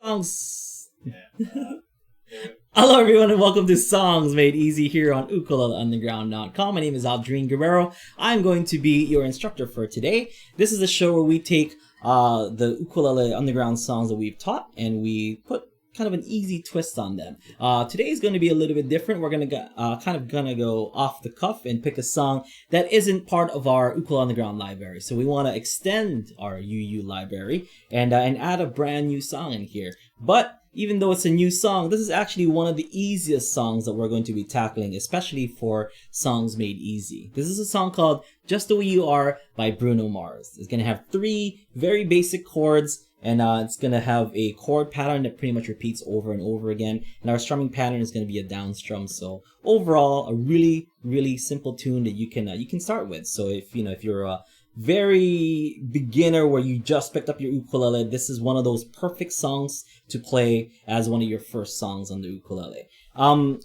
Songs. Hello everyone and welcome to Songs Made Easy here on ukuleleunderground.com. My name is Aldrine Guerrero. I'm going to be your instructor for today. This is a show where we take the ukulele underground songs that we've taught and we put kind of an easy twist on them. Today is going to be a little bit different. We're going to go off the cuff and pick a song that isn't part of our Ukulele Underground library. So we want to extend our UU library and add a brand new song in here. But even though it's a new song, this is actually one of the easiest songs that we're going to be tackling, especially for Songs Made Easy. This is a song called Just the Way You Are by Bruno Mars. It's going to have 3 very basic chords, and it's going to have a chord pattern that pretty much repeats over and over again. And our strumming pattern is going to be a down strum. So overall, a really, really simple tune that you can start with. So if you're a very beginner where you just picked up your ukulele, this is one of those perfect songs to play as one of your first songs on the ukulele.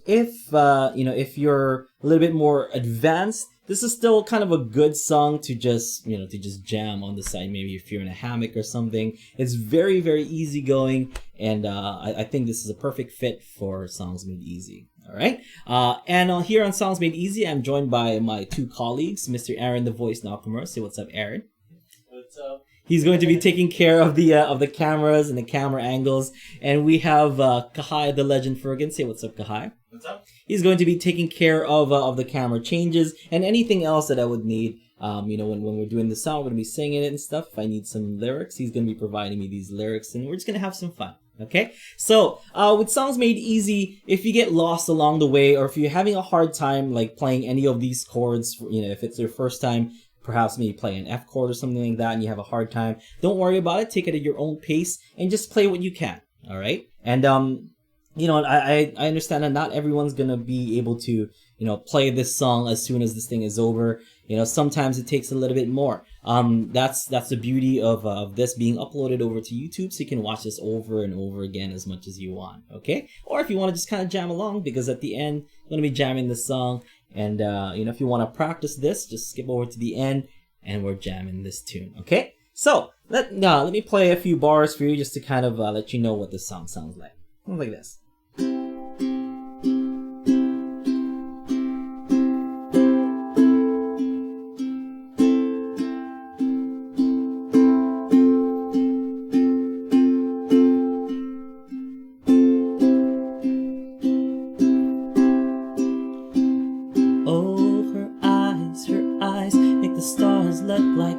If you're a little bit more advanced, this is still kind of a good song to just jam on the side. Maybe if you're in a hammock or something. It's very, very easygoing, and I think this is a perfect fit for Songs Made Easy. All right. And here on Songs Made Easy, I'm joined by my 2 colleagues, Mr. Aaron, the voice Nakamura. Say what's up, Aaron. What's up? He's going to be taking care of the cameras and the camera angles, and we have Kahai, the legend Fergan. Say what's up, Kahai. What's up? He's going to be taking care of the camera changes and anything else that I would need. When we're doing the sound, we're going to be singing it and stuff. If I need some lyrics, he's going to be providing me these lyrics, and we're just going to have some fun. Okay? So, with Songs Made Easy, if you get lost along the way, or if you're having a hard time, like, playing any of these chords, if it's your first time, perhaps maybe play an F chord or something like that, and you have a hard time, don't worry about it. Take it at your own pace, and just play what you can. Alright? And, I understand that not everyone's gonna be able to, play this song as soon as this thing is over. Sometimes it takes a little bit more. That's the beauty of this being uploaded over to YouTube, so you can watch this over and over again as much as you want, okay? Or if you want to just kind of jam along, because at the end, I'm going to be jamming this song, and, if you want to practice this, just skip over to the end, and we're jamming this tune, okay? So, let me play a few bars for you just to kind of let you know what this song sounds like. Sounds like this.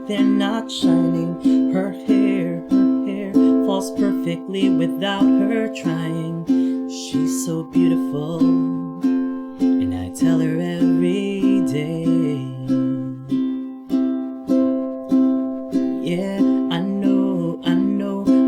They're not shining. Her hair falls perfectly without her trying. She's so beautiful, and I tell her every day. Yeah, I know,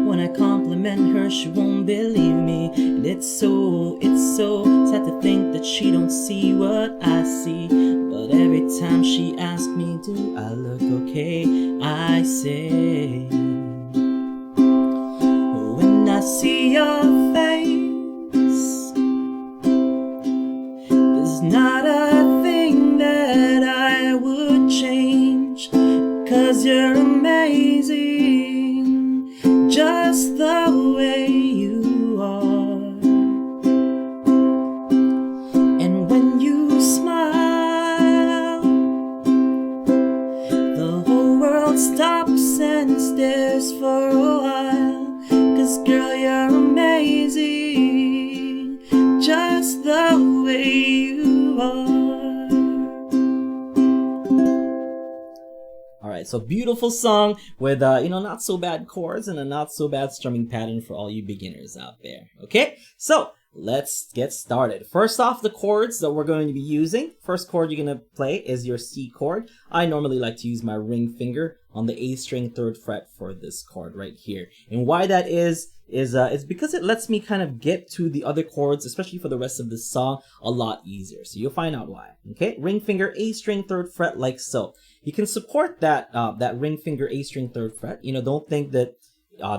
when I compliment her, she won't believe me. And it's so sad to think that she don't see what I see. But every time she asks me, do I look okay? I say, when I see your face, there's not a thing that I would change, 'cause you're amazing, just the way you are. And when you smile, the whole world stops and stares for a while. 'Cause girl, you're amazing, just the way you are. Alright, so beautiful song with, not so bad chords and a not so bad strumming pattern for all you beginners out there. Okay? So, let's get started. First off, the chords that we're going to be using. First chord you're going to play is your C chord. I normally like to use my ring finger on the A string 3rd fret for this chord right here. And why that is because it lets me kind of get to the other chords, especially for the rest of this song, a lot easier. So you'll find out why. Okay? Ring finger, A string 3rd fret, like so. You can support that ring finger, A string 3rd fret. Don't think that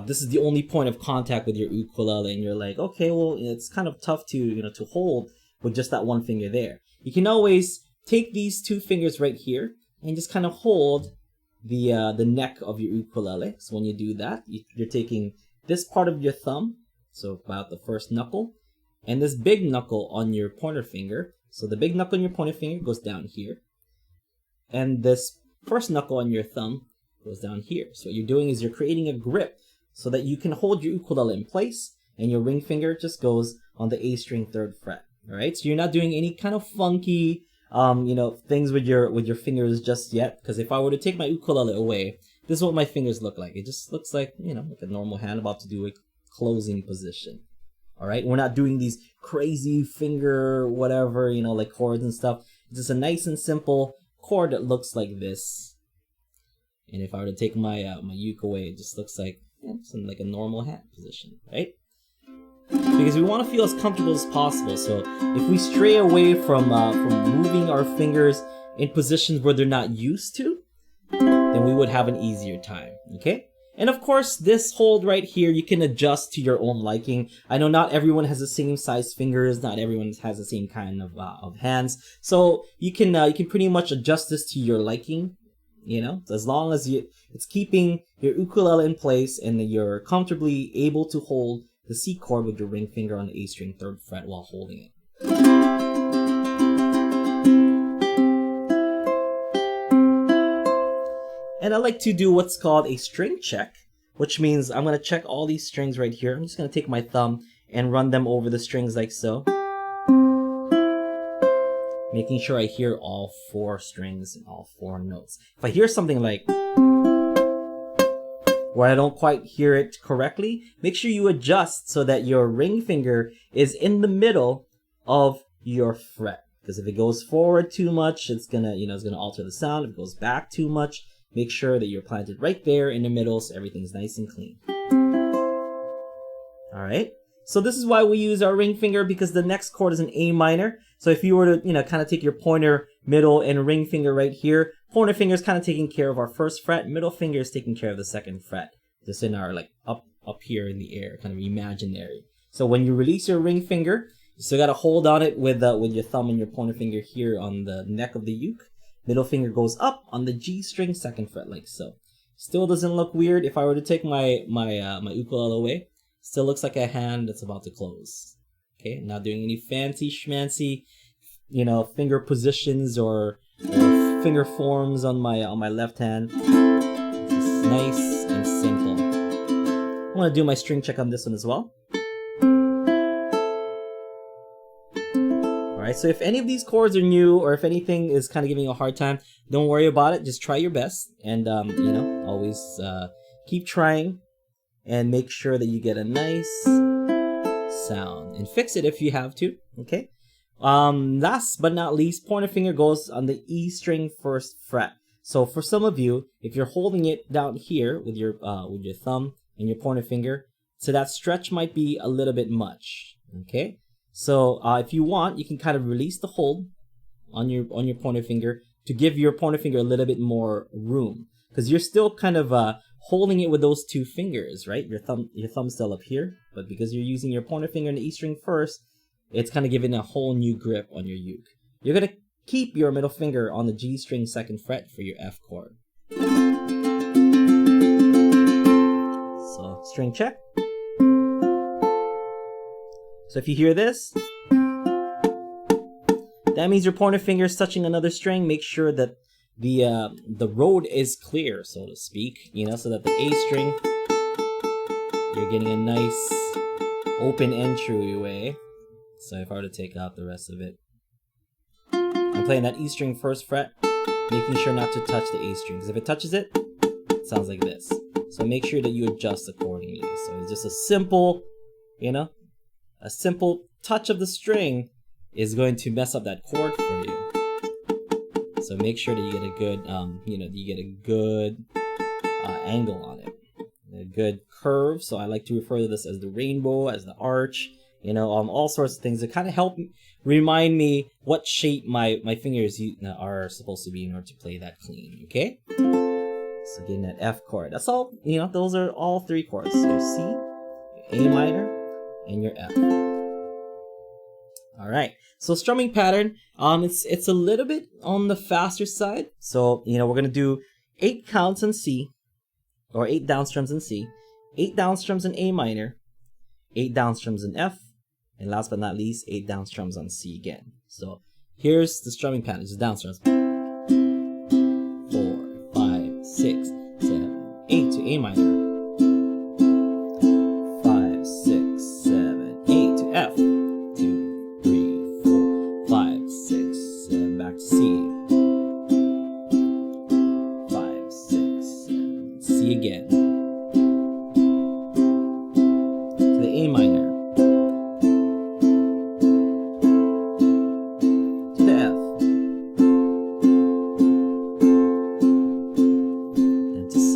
this is the only point of contact with your ukulele, and you're like, okay, well, it's kind of tough to to hold with just that one finger there. You can always take these 2 fingers right here and just kind of hold the neck of your ukulele. So when you do that, you're taking this part of your thumb So about the first knuckle, and this big knuckle on your pointer finger. So the big knuckle on your pointer finger goes down here, and this first knuckle on your thumb goes down here. So what you're doing is you're creating a grip so that you can hold your ukulele in place, and your ring finger just goes on the A string 3rd fret. All right, so you're not doing any kind of funky, things with your fingers just yet. Because if I were to take my ukulele away, this is what my fingers look like. It just looks like, like a normal hand about to do a closing position. All right, we're not doing these crazy finger whatever, like chords and stuff. It's just a nice and simple chord that looks like this. And if I were to take my my uke away, it just looks like like a normal hand position, right? Because we want to feel as comfortable as possible. So if we stray away from moving our fingers in positions where they're not used to, then we would have an easier time. Okay. And of course, this hold right here, you can adjust to your own liking. I know not everyone has the same size fingers, not everyone has the same kind of hands. So you can pretty much adjust this to your liking, as long as it's keeping your ukulele in place and you're comfortably able to hold the C chord with your ring finger on the A string 3rd fret while holding it. And I like to do what's called a string check, which means I'm going to check all these strings right here. I'm just going to take my thumb and run them over the strings like so, making sure I hear all 4 strings and all 4 notes. If I hear something like where I don't quite hear it correctly, make sure you adjust so that your ring finger is in the middle of your fret. Because if it goes forward too much, it's gonna alter the sound. If it goes back too much, make sure that you're planted right there in the middle so everything's nice and clean. All right. So this is why we use our ring finger, because the next chord is an A minor. So if you were to, kind of take your pointer, middle, and ring finger right here, pointer finger is kind of taking care of our 1st fret, middle finger is taking care of the 2nd fret. Just in our, up here in the air, kind of imaginary. So when you release your ring finger, you still got to hold on it with your thumb and your pointer finger here on the neck of the uke. Middle finger goes up on the G string 2nd fret like so. Still doesn't look weird. If I were to take my ukulele away, still looks like a hand that's about to close. Okay, not doing any fancy schmancy, finger positions or finger forms on my left hand. It's just nice and simple. I want to do my string check on this one as well. Alright, so if any of these chords are new or if anything is kind of giving you a hard time, don't worry about it. Just try your best and, always keep trying and make sure that you get a nice sound and fix it if you have to, okay? Last but not least, pointer finger goes on the E string 1st fret. So for some of you, if you're holding it down here with your thumb and your pointer finger, so that stretch might be a little bit much. Okay, so if you want, you can kind of release the hold on your pointer finger to give your pointer finger a little bit more room, because you're still kind of holding it with those 2 fingers, right? Your thumb's still up here, but because you're using your pointer finger and the E string first, it's kind of giving a whole new grip on your uke. You're gonna keep your middle finger on the G string 2nd fret for your F chord. So, string check. So if you hear this, that means your pointer finger is touching another string. Make sure that the road is clear, so to speak, so that the A string, you're getting a nice open entryway. So if I were to take out the rest of it, I'm playing that E string 1st fret, making sure not to touch the A string, because if it touches it, it sounds like this. So make sure that you adjust accordingly. So it's just a simple, a simple touch of the string is going to mess up that chord for you. So make sure that you get a good, angle on it, a good curve. So I like to refer to this as the rainbow, as the arch. All sorts of things that kind of help remind me what shape my fingers are supposed to be in order to play that clean, okay? So getting that F chord. That's all, those are all 3 chords. Your C, your A minor, and your F. Alright, so strumming pattern, it's a little bit on the faster side. So, we're going to do 8 counts in C, or 8 down strums in C, 8 down strums in A minor, 8 down strums in F, and last but not least, 8 down strums on C again. So here's the strumming pattern. It's down strums. 4, 5, 6, 7, 8 to A minor. 5, 6, 7, 8 to F. 2, 3, 4, 5, 6, 7, back to C. 5, 6, 7, C again. To the A minor. To the F. And to C.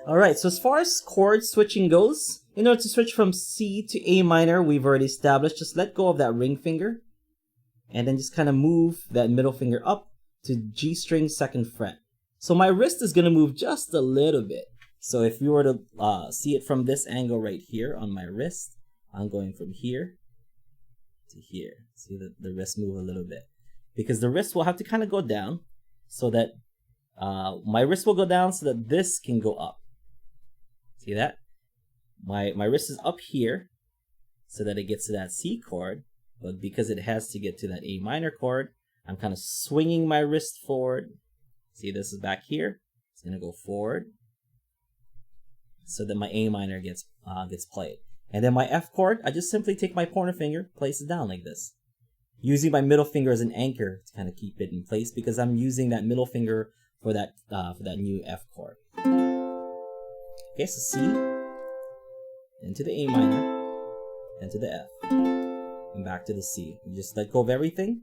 Alright, so as far as chord switching goes, in order to switch from C to A minor, we've already established, just let go of that ring finger, and then just kind of move that middle finger up to G string 2nd fret. So my wrist is going to move just a little bit. So if you were to see it from this angle right here on my wrist, I'm going from here to here. See the wrist move a little bit. Because the wrist will have to kind of go down so that my wrist will go down so that this can go up. See that? My wrist is up here so that it gets to that C chord, but because it has to get to that A minor chord, I'm kind of swinging my wrist forward. See, this is back here. It's going to go forward so that my A minor gets played. And then my F chord, I just simply take my pointer finger, place it down like this, using my middle finger as an anchor to kind of keep it in place because I'm using that middle finger for that new F chord. Okay, so C, then to the A minor, then to the F, and back to the C. You just let go of everything,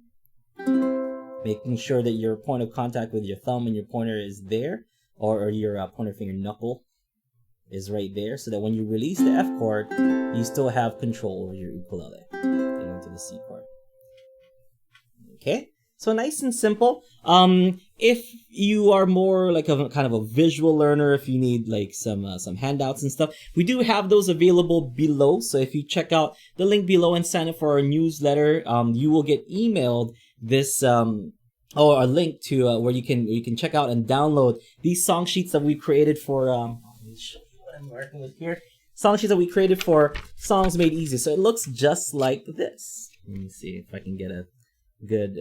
making sure that your point of contact with your thumb and your pointer is there, or your pointer finger knuckle is right there, so that when you release the F chord, you still have control over your ukulele. Going to the C chord. Okay, so nice and simple. If you are more like a kind of a visual learner, if you need like some handouts and stuff, we do have those available below. So if you check out the link below and sign up for our newsletter, you will get emailed this or a link to where you can check out and download these song sheets that we created for. Let me show you what I'm working with here. Song sheets that we created for Songs Made Easy. So it looks just like this. Let me see if I can get a good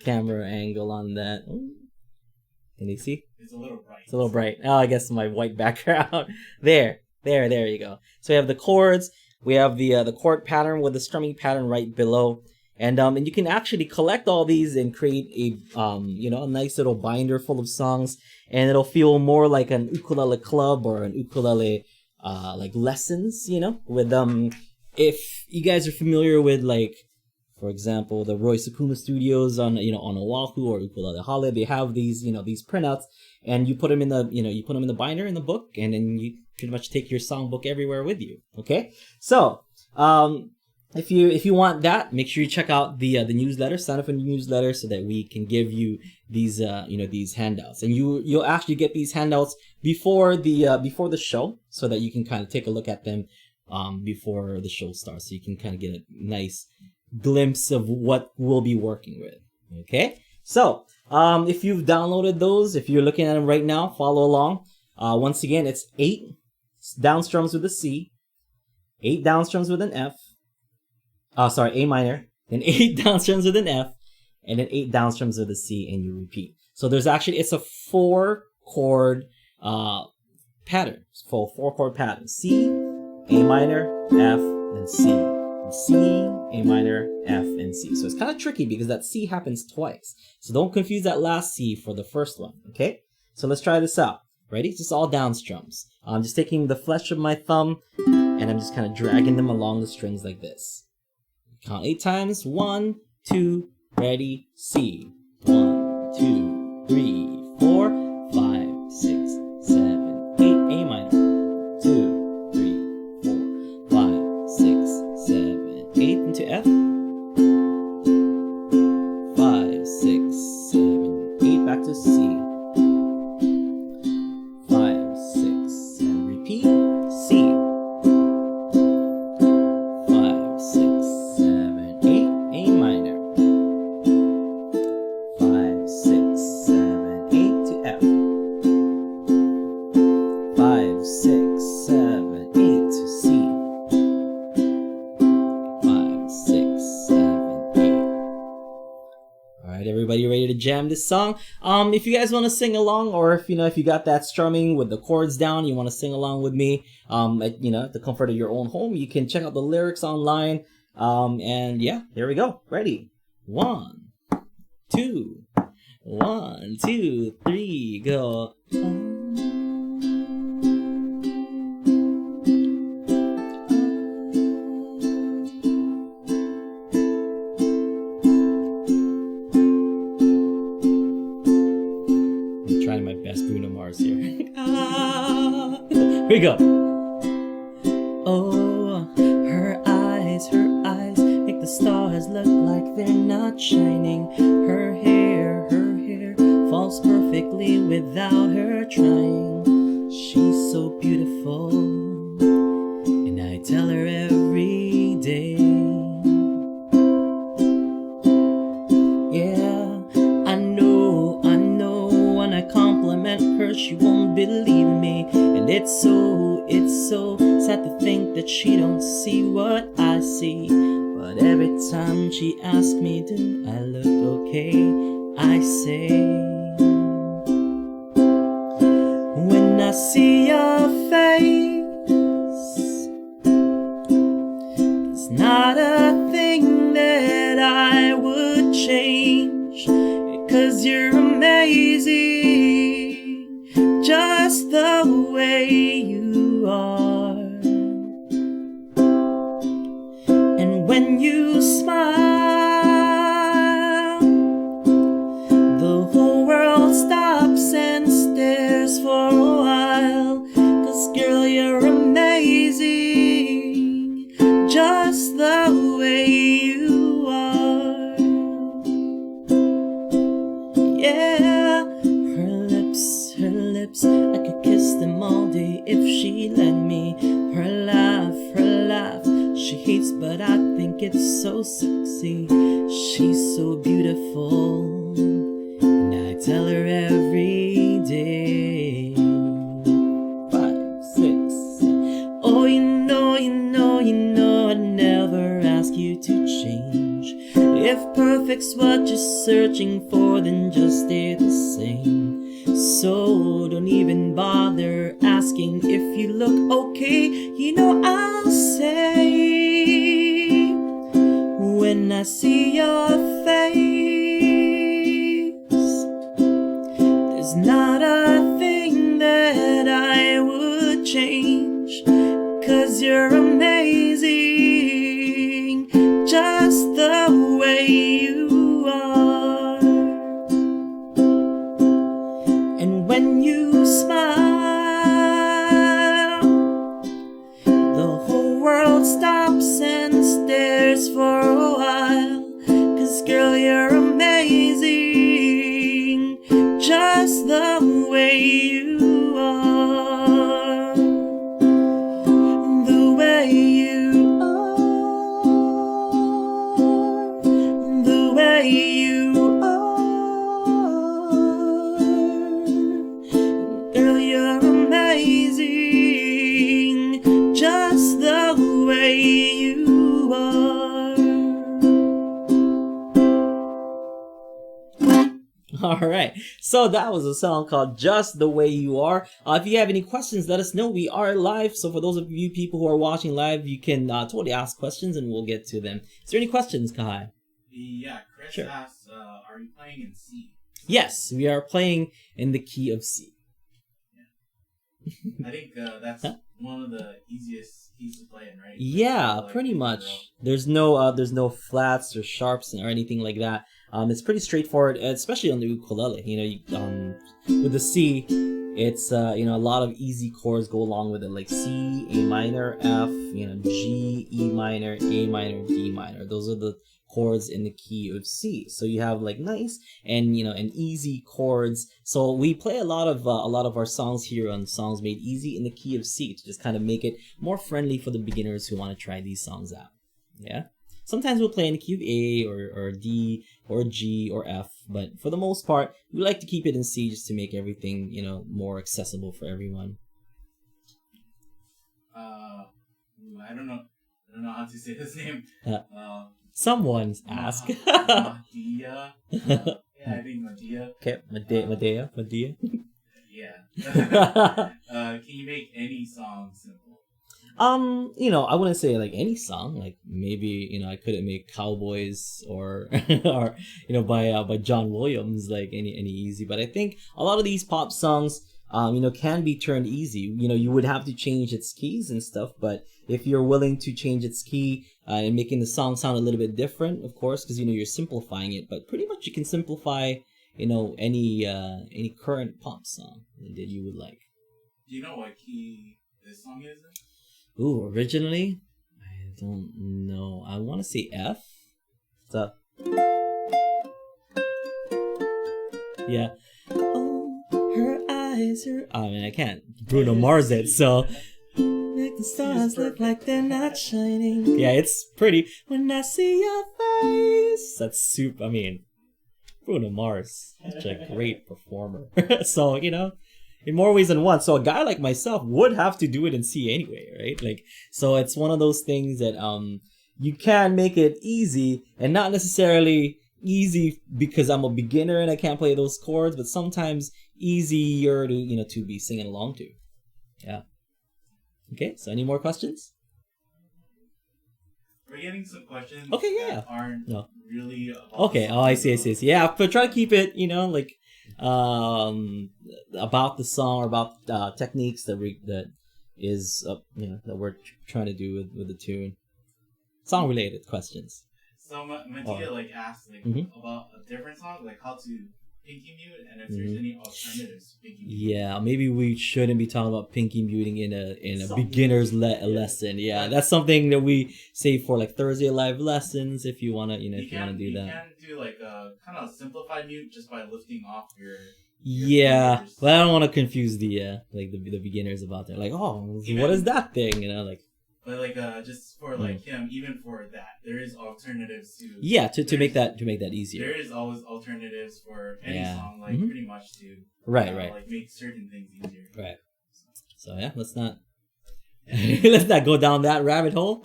camera angle on that. Ooh. Can you see? It's a little bright. It's a little bright. Oh, I guess my white background. There you go. So we have the chords. We have the chord pattern with the strumming pattern right below, and you can actually collect all these and create a a nice little binder full of songs, and it'll feel more like an ukulele club or an ukulele like lessons. With if you guys are familiar with like, for example, the Roy Sakuma Studios on Oahu or Ukulele, they have these these printouts, and you put them in the binder in the book, and then you pretty much take your songbook everywhere with you. Okay, so if you want that, make sure you check out the newsletter, sign up for the newsletter so that we can give you these these handouts, and you'll actually get these handouts before the show so that you can kind of take a look at them before the show starts, so you can kind of get a nice glimpse of what we'll be working with. Okay, so if you've downloaded those, if you're looking at them right now, follow along. Once again, it's 8 down strums with a C, 8 down strums with an F, A minor, then 8 down strums with an F, and then 8 down strums with a C, and you repeat. So there's actually, it's a 4 chord pattern. It's full 4 chord pattern: C, A minor, F, and C. C, A minor, F, and C. So it's kind of tricky because that C happens twice. So don't confuse that last C for the first one, okay? So let's try this out. Ready? Just all down strums. I'm just taking the flesh of my thumb and I'm just kind of dragging them along the strings like this. Count 8 times. 1, 2, ready, C. 1, 2, 3, 4, 5, 6, 7, 8, A minor. 2, 3, 4, 5, 6, 7, 8 into F. 5, 6, 7, 8 back to C. 5, 6, and repeat. C. 5, 6, 7, 8, A minor. 5, 6, 7, 8 to F. everybody ready to jam this song? If you guys want to sing along, or if you got that strumming with the chords down, you want to sing along with me, at the comfort of your own home, you can check out the lyrics online. And yeah, here we go. Ready? 1, 2, 1, 2, 3, go. Trying my best Bruno Mars here. Here we go. Oh, her eyes make the stars look like they're not shining. Her hair falls perfectly without her trying. She's so beautiful, and I tell her every day. Yeah, I know when I compliment her, she won't believe me. And it's so sad to think that she don't see what I see. But every time she asks me, do I look okay, I say, when I see your face, it's not a thing that I would change, 'cause you're amazing, just the way you are. And when you smile, the whole world stops and stares for a while. 'Cause girl, you're amazing, just the way you are. Yeah, her lips, I could kiss them all day if she let me. Her laugh, she hates, but I think it's so sexy. She's so beautiful, and I tell her every day. 5, 6. Oh, you know, I'd never ask you to change. If perfect's what you're searching for, then just stay the same. So don't even bother asking if you look okay. I'll say, when I see your face, there's not a thing that I would change. 'Cause you're amazing, just the way you are. And when you smile, the whole world stops and stares for a while. 'Cause girl, you're amazing, just the way you are. The way you are, the way you are. Girl, you're amazing, just the way you are. Alright, so that was a song called Just the Way You Are. If you have any questions, let us know. We are live, so for those of you people who are watching live, you can totally ask questions and we'll get to them. Is there any questions, Kahai? Yeah, Chris asks, are you playing in C? Yes, we are playing in the key of C. I think that's one of the easiest keys to play in, right? Yeah, pretty much. There's no flats or sharps or anything like that. It's pretty straightforward, especially on the ukulele. With the C, it's a lot of easy chords go along with it, like C, A minor, F, G, E minor, A minor, D minor. Those are the chords in the key of C. So you have like nice and easy chords. So we play a lot of our songs here on Songs Made Easy in the key of C to just kind of make it more friendly for the beginners who want to try these songs out. Yeah. Sometimes we'll play in the key of A or D or G or F, but for the most part, we like to keep it in C just to make everything, more accessible for everyone. I don't know how to say his name. Someone's ask. Yeah, getting Medea. Okay, Medea. Yeah. Can you make any song simple? I wouldn't say like any song. Like maybe I couldn't make Cowboys or or by John Williams like any easy. But I think a lot of these pop songs can be turned easy. You would have to change its keys and stuff. But if you're willing to change its key and making the song sound a little bit different, of course, because you're simplifying it. But pretty much you can simplify any current pop song that you would like. Do you know what key this song is in? Ooh, originally? I don't know. I want to say F. So, yeah. Oh, her eyes, I mean, I can't Bruno Mars it, so. Make the stars look like they're not shining. Yeah, it's pretty. When I see your face. That's super, I mean, Bruno Mars. Such a great performer. So, in more ways than one. So a guy like myself would have to do it in C anyway, right? Like, so it's one of those things that you can make it easy, and not necessarily easy because I'm a beginner and I can't play those chords, but sometimes easier to to be singing along to. Yeah. Okay. So any more questions? We're getting some questions. Okay. Yeah. That aren't really. Okay. Oh, I see. Yeah, but try to keep it. Like. About the song or about techniques that we're trying to do with the tune. Song related questions. So Medea asked about a different song, like how to pinky mute, and if there's any alternatives to pinky mute. Yeah, maybe we shouldn't be talking about pinky muting in a beginner's lesson. Yeah, that's something that we say for like Thursday live lessons if you wanna do that. You can do like a kind of simplified mute just by lifting off your fingers. But I don't want to confuse the beginners about that. Like, what is that thing? But just for him, even for that, there is alternatives to. Yeah, to make that easier. There is always alternatives for any song, pretty much to. Right. Make certain things easier. Right. So yeah, let's not let's not go down that rabbit hole.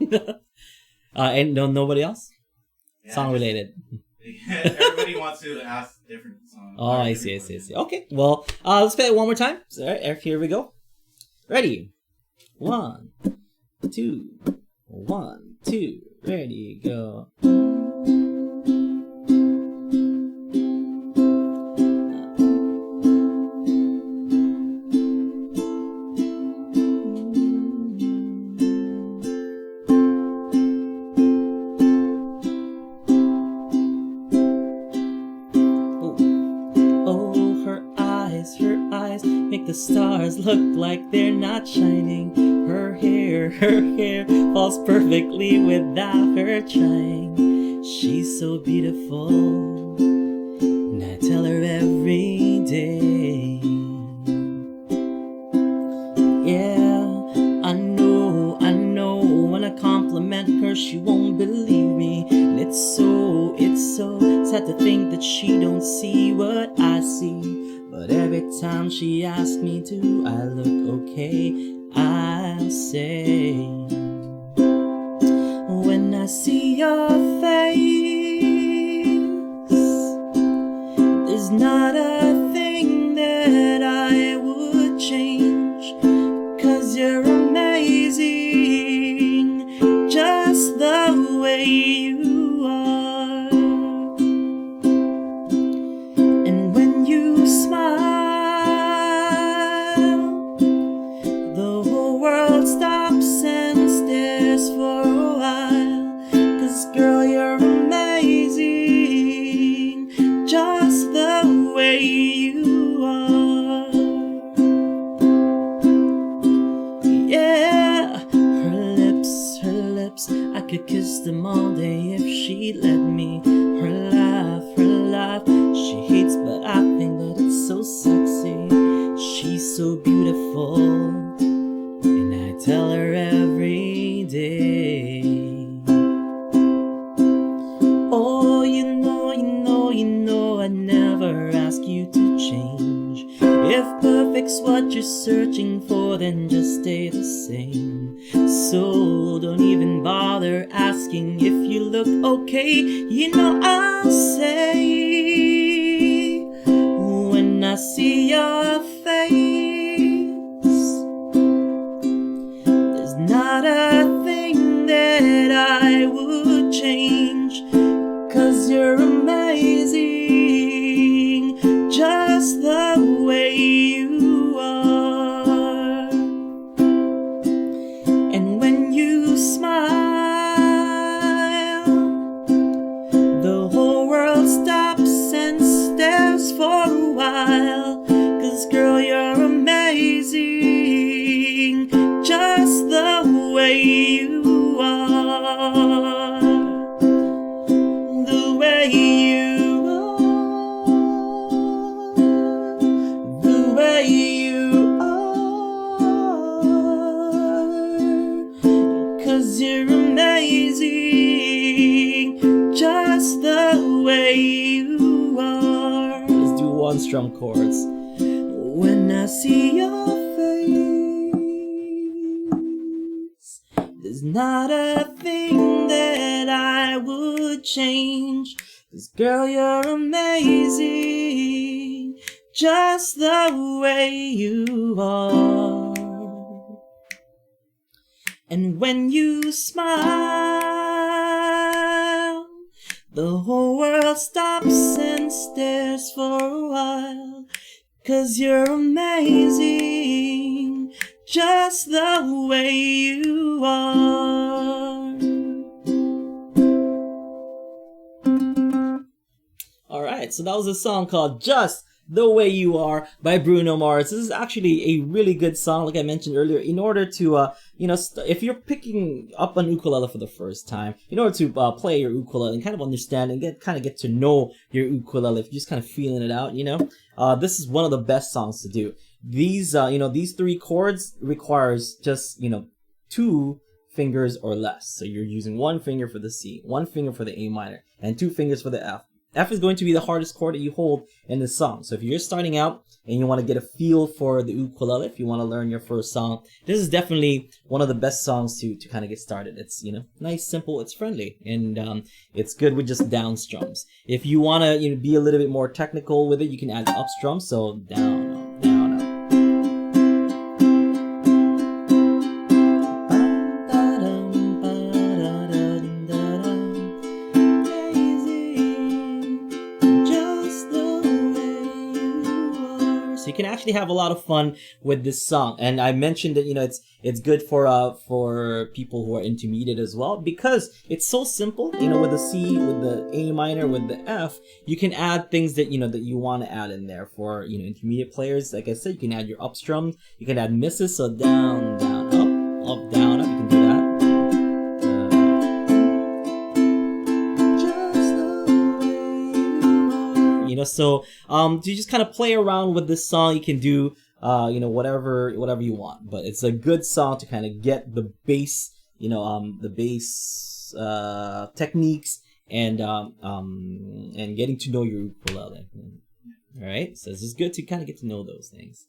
And nobody else. Yeah, song related. Everybody wants to ask different songs. Oh, I see. Okay, well, let's play it one more time. So, all right, here we go. Ready? 1, 2, 1, 2. Ready, go. The stars look like they're not shining. Her hair falls perfectly without her trying. She's so beautiful, and I tell her every day. Yeah, I know, when I compliment her, she won't believe me. And it's so sad to think that she don't see what I see. But every time she asks me do I look okay, I'll say, when I see your face, there's not a thing that I would change, 'cause you're amazing, just the way you are. And when you smile, stops and stares for a while, 'cause girl, you're amazing, just the way you are. Yeah, her lips, I could kiss them all day if she'd let me. Her laugh, she hates, but I think that it's so sexy. She's so beautiful, tell her every day. Oh, you know, I never ask you to change. If perfect's what you're searching for, then just stay the same. So don't even bother asking if you look okay. I'll say, while. 'Cause girl, you're amazing, just the way you are. The way you are. The way you are. 'Cause you're amazing, just the way you are. Let's do one strum chords. When I see your face, there's not a thing that I would change. 'Cause girl, you're amazing, just the way you are. And when you smile, the whole world stops and stares for a while. 'Cause you're amazing, just the way you are. Alright, so that was a song called Just the Way You Are by Bruno Mars. This is actually a really good song, like I mentioned earlier, in order to, if you're picking up an ukulele for the first time, in order to play your ukulele and kind of understand and get to know your ukulele, if you're just kind of feeling it out, this is one of the best songs to do. These, these three chords requires just, 2 fingers or less. So you're using 1 finger for the C, 1 finger for the A minor, and 2 fingers for the F. F is going to be the hardest chord that you hold in this song. So if you're starting out and you want to get a feel for the ukulele, if you want to learn your first song, this is definitely one of the best songs to kind of get started. It's, nice, simple, it's friendly, and it's good with just down strums. If you want to, be a little bit more technical with it, you can add the up strum, so down, up, down, up. You can actually have a lot of fun with this song, and I mentioned that it's good for people who are intermediate as well, because it's so simple. With the C, with the A minor, with the F, you can add things that that you want to add in there. For intermediate players, like I said, you can add your up strum, you can add misses, so down, down, up, down, up. You can do that. So to just kind of play around with this song, you can do whatever you want, but it's a good song to kind of get the bass, the bass techniques and getting to know your ukulele. All right, so it's just good to kind of get to know those things.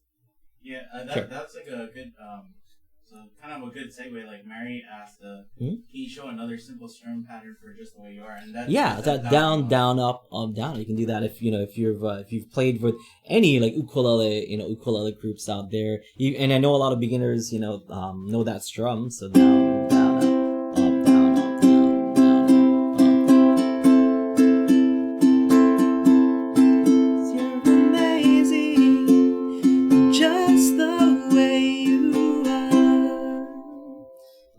Yeah, Sure. That's like a good so kind of a good segue. Like Mary asked, can you show another simple strum pattern for Just the Way You Are? And that's down, down, up, down. You can do that if you've played with any like ukulele groups out there. And I know a lot of beginners know that strum. So down, down, up, down, up, down, down, up. You're amazing, just the way you are.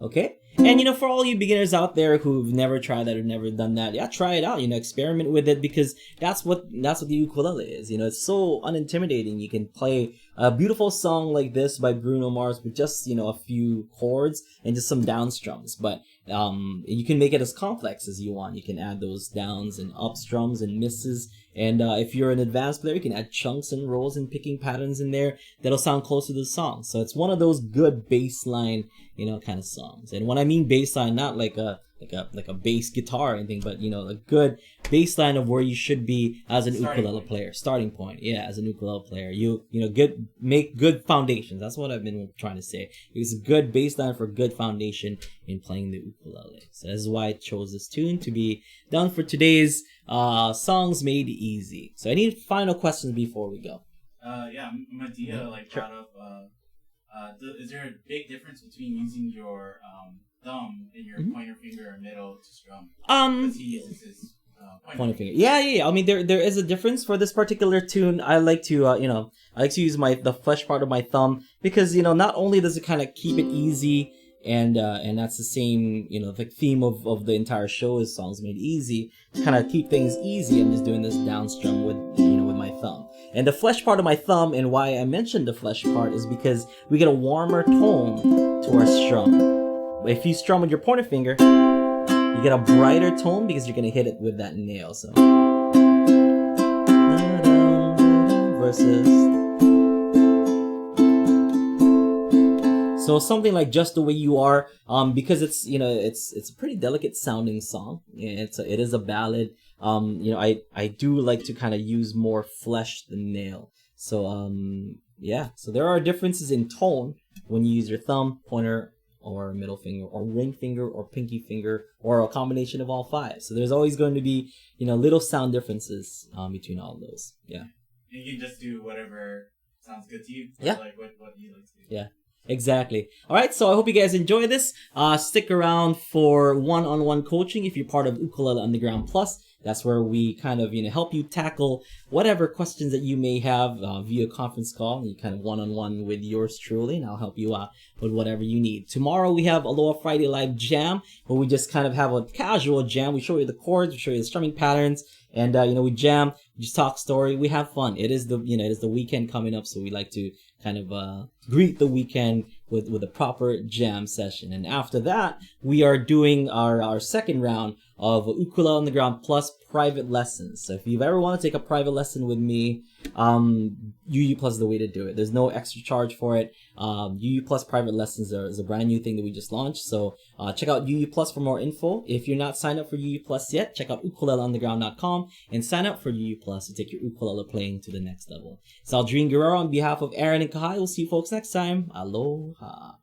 Okay. And for all you beginners out there who've never tried that or never done that, yeah, try it out. Experiment with it, because that's what the ukulele is. It's so unintimidating. You can play a beautiful song like this by Bruno Mars with just a few chords and just some down strums. But you can make it as complex as you want. You can add those downs and up strums and misses. And if you're an advanced player, you can add chunks and rolls and picking patterns in there that'll sound close to the song. So it's one of those good bass line, kind of songs. And when I mean bass line, not like a bass guitar or anything, but a good bass line of where you should be as an ukulele player. Starting point, yeah, as an ukulele player. Make good foundations. That's what I've been trying to say. It's a good bass line for good foundation in playing the ukulele. So this is why I chose this tune to be done for today's Songs Made Easy. So I need final questions before we go. Medea brought up. Is there a big difference between using your thumb and your pointer finger or middle to strum? Because he uses his pointer finger. Yeah. I mean, there is a difference for this particular tune. I like to I like to use the flesh part of my thumb, because not only does it kind of keep it easy, and that's the same the theme of the entire show is Songs Made Easy. To kind of keep things easy, I'm just doing this down strum with with my thumb. And the flesh part of my thumb, and why I mentioned the flesh part, is because we get a warmer tone to our strum. If you strum with your pointer finger, you get a brighter tone because you're going to hit it with that nail. So versus. So something like Just the Way You Are, because it's, you know, it's a pretty delicate sounding song. It is a ballad. You know, I do like to kind of use more flesh than nail. So yeah, so there are differences in tone when you use your thumb, pointer, or middle finger, or ring finger, or pinky finger, or a combination of all five. So there's always going to be, you know, little sound differences between all of those. Yeah. You can just do whatever sounds good to you. Yeah. Like what you like to do. Yeah. Exactly. All right, so I hope you guys enjoy this. Stick around for one-on-one coaching if you're part of Ukulele Underground Plus. That's where we kind of, you know, help you tackle whatever questions that you may have via conference call. You kind of one-on-one with yours truly, and I'll help you out with whatever you need. Tomorrow we have Aloha Friday Live Jam, where we just kind of have a casual jam. We show you the chords, we show you the strumming patterns, and you know, we jam, we just talk story, we have fun. It is the weekend coming up, so we like to kind of greet the weekend with a proper jam session. And after that, we are doing our second round of Ukulele Underground Plus private lessons. So if you've ever want to take a private lesson with me, UU Plus is the way to do it. There's no extra charge for it. UU Plus private lessons is a brand new thing that we just launched. So check out UU Plus for more info. If you're not signed up for UU Plus yet, check out ukuleleunderground.com and sign up for UU Plus to take your ukulele playing to the next level. It's Aldrine Guerrero on behalf of Aaron and Kahai. We'll see you folks next time. Aloha.